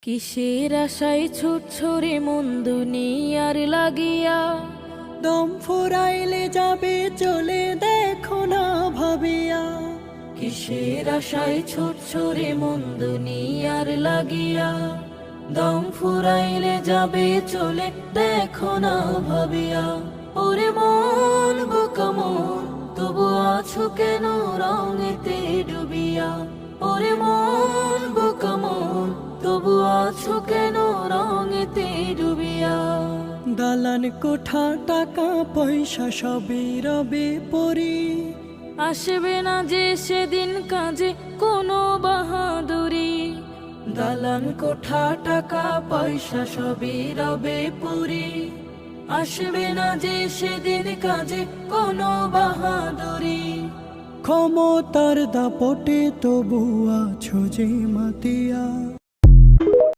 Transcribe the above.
কিসের আশায় ছুটছরে মন দুনিয়ার লাগিয়া, দম ফুরাইলে যাবে চলে দেখো না ভাবিয়া। কিসের আশায় ছুটছরে মন দুনিয়ার লাগিয়া, দম ফুরাইলে যাবে চলে দেখো না ভাবিয়া। ওরে মন বোকা মন, তবু আছো কেন রঙেতে ডুবিয়া। ওরে মন বোকা মন, তবু আছো কেন রঙেতে ডুবিয়া। দালান কোঠা টাকা পয়সা সবই রবে পরি, আসবে না যে সেদিন কাজে কোনো বাহাদুরি। দালান কোঠা টাকা পয়সা সবই রবে পুরি, আসবে না যে সেদিন কাজে কোনো বাহাদুরি। ক্ষমতার দাপটে তবু আছো যে মাতিয়া।